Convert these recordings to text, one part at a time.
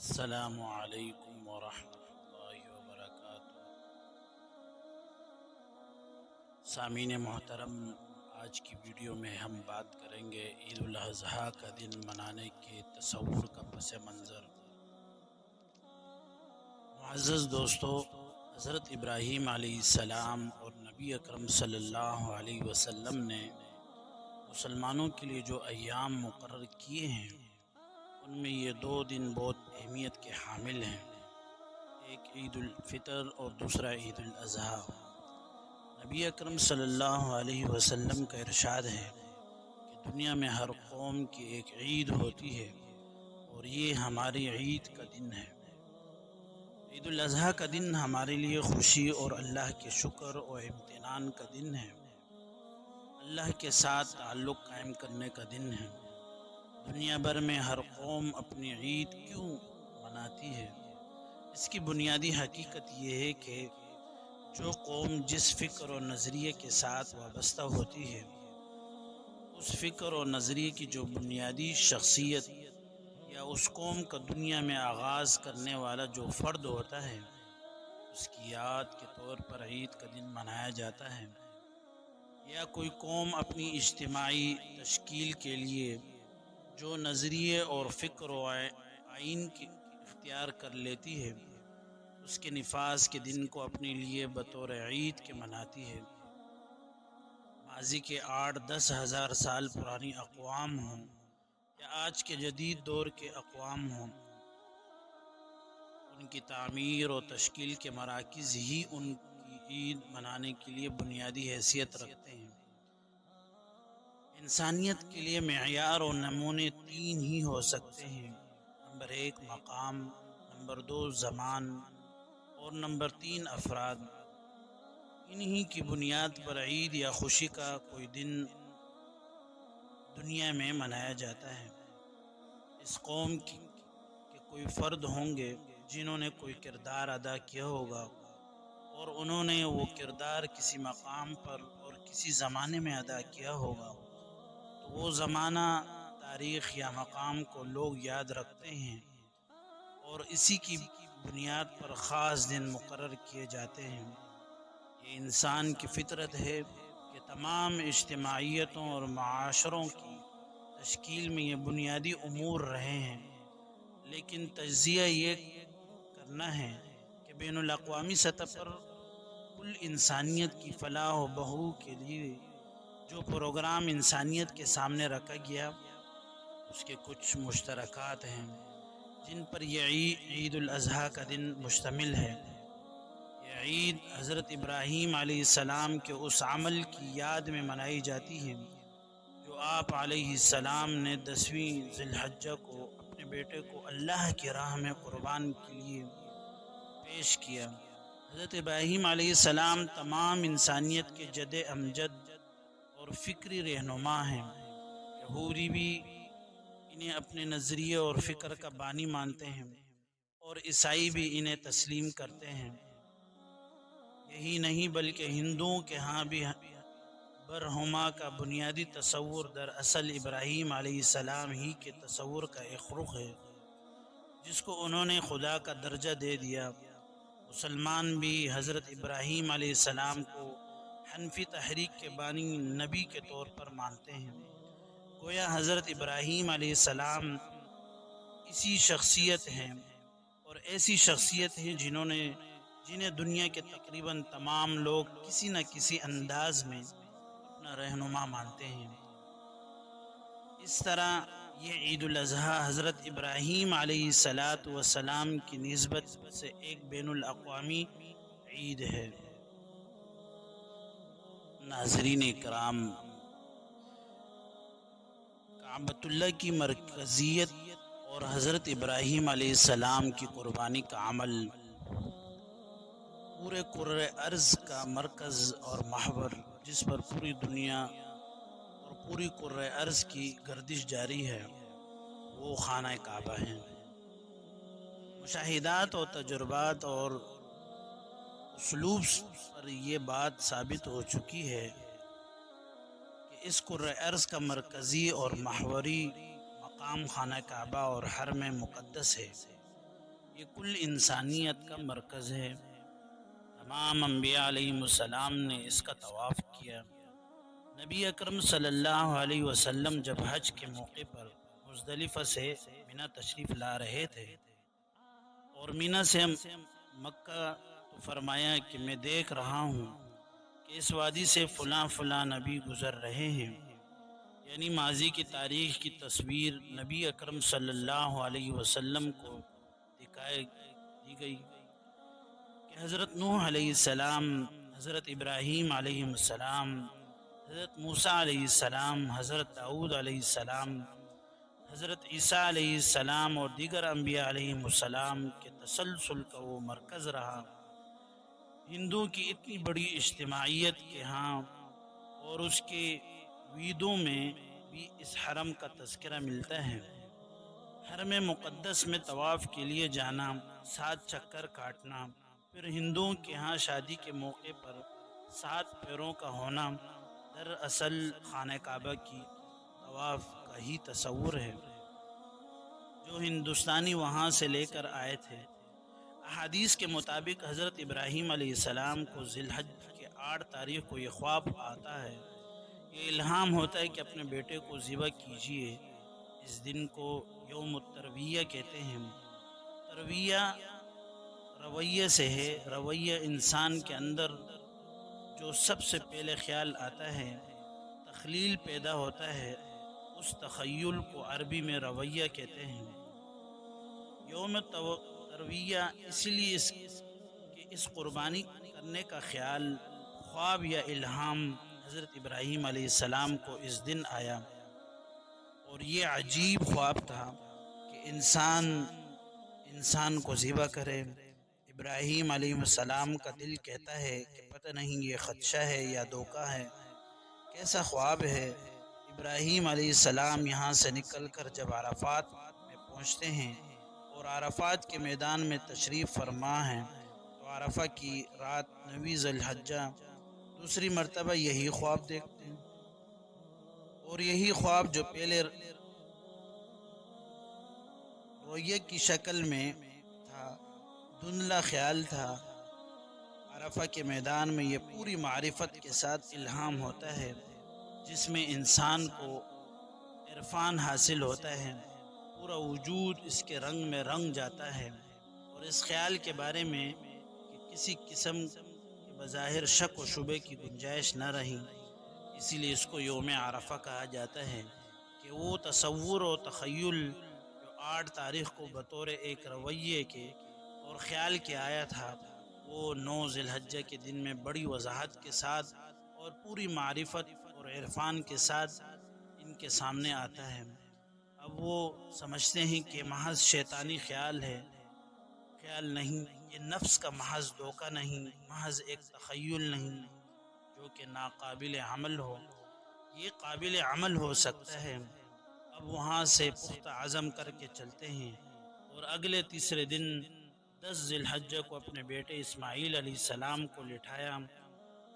السلام علیکم ورحمۃ اللہ وبرکاتہ۔ سامعین محترم، آج کی ویڈیو میں ہم بات کریں گے عید الاضحیٰ کا دن منانے کے تصور کا پس منظر۔ معزز دوستو، حضرت ابراہیم علیہ السلام اور نبی اکرم صلی اللہ علیہ وسلم نے مسلمانوں کے لیے جو ایام مقرر کیے ہیں ان میں یہ دو دن بہت اہمیت کے حامل ہیں، ایک عید الفطر اور دوسرا عید الاضحیٰ۔ نبی اکرم صلی اللہ علیہ وسلم کا ارشاد ہے کہ دنیا میں ہر قوم کی ایک عید ہوتی ہے اور یہ ہماری عید کا دن ہے۔ عید الاضحیٰ کا دن ہمارے لیے خوشی اور اللہ کے شکر اور امتنان کا دن ہے، اللہ کے ساتھ تعلق قائم کرنے کا دن ہے۔ دنیا بھر میں ہر قوم اپنی عید کیوں مناتی ہے؟ اس کی بنیادی حقیقت یہ ہے کہ جو قوم جس فکر و نظریے کے ساتھ وابستہ ہوتی ہے، اس فکر و نظریے کی جو بنیادی شخصیت یا اس قوم کا دنیا میں آغاز کرنے والا جو فرد ہوتا ہے، اس کی یاد کے طور پر عید کا دن منایا جاتا ہے۔ یا کوئی قوم اپنی اجتماعی تشکیل کے لیے جو نظریے اور فکر و آئین کی اختیار کر لیتی ہے، اس کے نفاذ کے دن کو اپنے لیے بطور عید کے مناتی ہے۔ ماضی کے 8-10 ہزار سال پرانی اقوام ہوں یا آج کے جدید دور کے اقوام ہوں، ان کی تعمیر و تشکیل کے مراکز ہی ان کی عید منانے کے لیے بنیادی حیثیت رکھتے ہیں۔ انسانیت کے لیے معیار و نمونے تین ہی ہو سکتے ہیں: نمبر 1 مقام، نمبر 2 زمان اور نمبر 3 افراد۔ انہی کی بنیاد پر عید یا خوشی کا کوئی دن دنیا میں منایا جاتا ہے۔ اس قوم کے کوئی فرد ہوں گے جنہوں نے کوئی کردار ادا کیا ہوگا اور انہوں نے وہ کردار کسی مقام پر اور کسی زمانے میں ادا کیا ہوگا، تو وہ زمانہ، تاریخ یا مقام کو لوگ یاد رکھتے ہیں اور اسی کی بنیاد پر خاص دن مقرر کیے جاتے ہیں۔ یہ انسان کی فطرت ہے کہ تمام اجتماعیتوں اور معاشروں کی تشکیل میں یہ بنیادی امور رہے ہیں، لیکن تجزیہ یہ کرنا ہے کہ بین الاقوامی سطح پر کل انسانیت کی فلاح و بہبود کے لیے جو پروگرام انسانیت کے سامنے رکھا گیا، اس کے کچھ مشترکات ہیں جن پر یہ عید الاضحیٰ کا دن مشتمل ہے۔ یہ عید حضرت ابراہیم علیہ السلام کے اس عمل کی یاد میں منائی جاتی ہے جو آپ علیہ السلام نے 10ویں ذی الحجہ کو اپنے بیٹے کو اللہ کی راہ میں قربان کے لیے پیش کیا۔ حضرت ابراہیم علیہ السلام تمام انسانیت کے جد امجد اور فکری رہنما ہیں۔ یہودی بھی انہیں اپنے نظریے اور فکر کا بانی مانتے ہیں اور عیسائی بھی انہیں تسلیم کرتے ہیں۔ یہی نہیں بلکہ ہندوؤں کے ہاں بھی برہما کا بنیادی تصور دراصل ابراہیم علیہ السلام ہی کے تصور کا ایک رخ ہے جس کو انہوں نے خدا کا درجہ دے دیا۔ مسلمان بھی حضرت ابراہیم علیہ السلام کو حنفی تحریک کے بانی نبی کے طور پر مانتے ہیں۔ گویا حضرت ابراہیم علیہ السلام اسی شخصیت ہیں اور ایسی شخصیت ہیں جنہیں دنیا کے تقریباً تمام لوگ کسی نہ کسی انداز میں اپنا رہنما مانتے ہیں۔ اس طرح یہ عید الاضحیٰ حضرت ابراہیم علیہ السلام کی نسبت سے ایک بین الاقوامی عید ہے۔ ناظرین کرام، کعبۃ اللہ کی مرکزیت اور حضرت ابراہیم علیہ السلام کی قربانی کا عمل پورے کرۂ ارض کا مرکز اور محور، جس پر پوری دنیا اور پوری کرۂ ارض کی گردش جاری ہے، وہ خانہ کعبہ ہے۔ مشاہدات اور تجربات اور اسلوب پر یہ بات ثابت ہو چکی ہے کہ اس کرۂ ارض کا مرکزی اور محوری مقام خانہ کعبہ اور حرم مقدس ہے۔ یہ کل انسانیت کا مرکز ہے۔ تمام انبیاء علیہ السلام نے اس کا طواف کیا۔ نبی اکرم صلی اللہ علیہ وسلم جب حج کے موقع پر مزدلفہ سے مینا تشریف لا رہے تھے اور مینا سے مکہ، تو فرمایا کہ میں دیکھ رہا ہوں کہ اس وادی سے فلاں فلاں نبی گزر رہے ہیں، یعنی ماضی کی تاریخ کی تصویر نبی اکرم صلی اللہ علیہ وسلم کو دکھائی دی گئی کہ حضرت نوح علیہ السلام، حضرت ابراہیم علیہ السلام، حضرت موسیٰ علیہ السلام، حضرت داؤد علیہ السلام، حضرت عیسیٰ علیہ السلام اور دیگر انبیاء علیہ السلام کے تسلسل کا وہ مرکز رہا۔ ہندوؤں کی اتنی بڑی اجتماعیت کے ہاں اور اس کے ویدوں میں بھی اس حرم کا تذکرہ ملتا ہے۔ حرم مقدس میں طواف کے لیے جانا، 7 چکر کاٹنا، پھر ہندوؤں کے ہاں شادی کے موقع پر 7 پھیروں کا ہونا، دراصل خانہ کعبہ کی طواف کا ہی تصور ہے جو ہندوستانی وہاں سے لے کر آئے تھے۔ احادیث کے مطابق حضرت ابراہیم علیہ السلام کو ذی الحج کے 8 تاریخ کو یہ خواب آتا ہے، یہ الہام ہوتا ہے کہ اپنے بیٹے کو ذبح کیجیے۔ اس دن کو یوم الترویہ کہتے ہیں۔ ترویہ رویہ سے ہے، رویہ انسان کے اندر جو سب سے پہلے خیال آتا ہے، تخلیل پیدا ہوتا ہے، اس تخیل کو عربی میں رویہ کہتے ہیں۔ یوم ترویہ اس لیے کہ اس قربانی کرنے کا خیال، خواب یا الہام حضرت ابراہیم علیہ السلام کو اس دن آیا، اور یہ عجیب خواب تھا کہ انسان کو ذبح کرے۔ ابراہیم علیہ السلام کا دل کہتا ہے کہ پتہ نہیں یہ خدشہ ہے یا دھوکہ ہے، کیسا خواب ہے۔ ابراہیم علیہ السلام یہاں سے نکل کر جب عرفات میں پہنچتے ہیں اور عرفات کے میدان میں تشریف فرما ہیں، تو عرفہ کی رات 9 ذی الحجہ دوسری مرتبہ یہی خواب دیکھتے ہیں، اور یہی خواب جو پہلے رویہ کی شکل میں تھا، دھندلا خیال تھا، عرفہ کے میدان میں یہ پوری معرفت کے ساتھ الہام ہوتا ہے جس میں انسان کو عرفان حاصل ہوتا ہے، پورا وجود اس کے رنگ میں رنگ جاتا ہے، اور اس خیال کے بارے میں کہ کسی قسم کے بظاہر شک و شبے کی گنجائش نہ رہی، اسی لیے اس کو یوم عرفہ کہا جاتا ہے کہ وہ تصور و تخیل جو 8 تاریخ کو بطور ایک رویے کے اور خیال کے آیا تھا، وہ 9 ذی الحجہ کے دن میں بڑی وضاحت کے ساتھ اور پوری معرفت اور عرفان کے ساتھ ان کے سامنے آتا ہے۔ اب وہ سمجھتے ہیں کہ محض شیطانی خیال ہے، خیال نہیں، یہ نفس کا محض دھوکہ نہیں، محض ایک تخیل نہیں جو کہ ناقابل عمل ہو، یہ قابل عمل ہو سکتا ہے۔ اب وہاں سے پختہ عزم کر کے چلتے ہیں، اور اگلے تیسرے دن 10 ذی الحجہ کو اپنے بیٹے اسماعیل علیہ السلام کو لٹھایا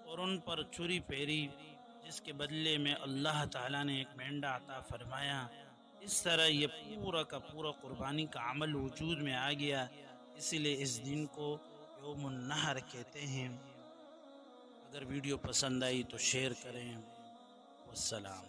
اور ان پر چھری پھیری، جس کے بدلے میں اللہ تعالیٰ نے ایک مینڈا عطا فرمایا۔ اس طرح یہ پورا کا پورا قربانی کا عمل وجود میں آ گیا، اسی لیے اس دن کو یوم النحر کہتے ہیں۔ اگر ویڈیو پسند آئی تو شیئر کریں۔ والسلام۔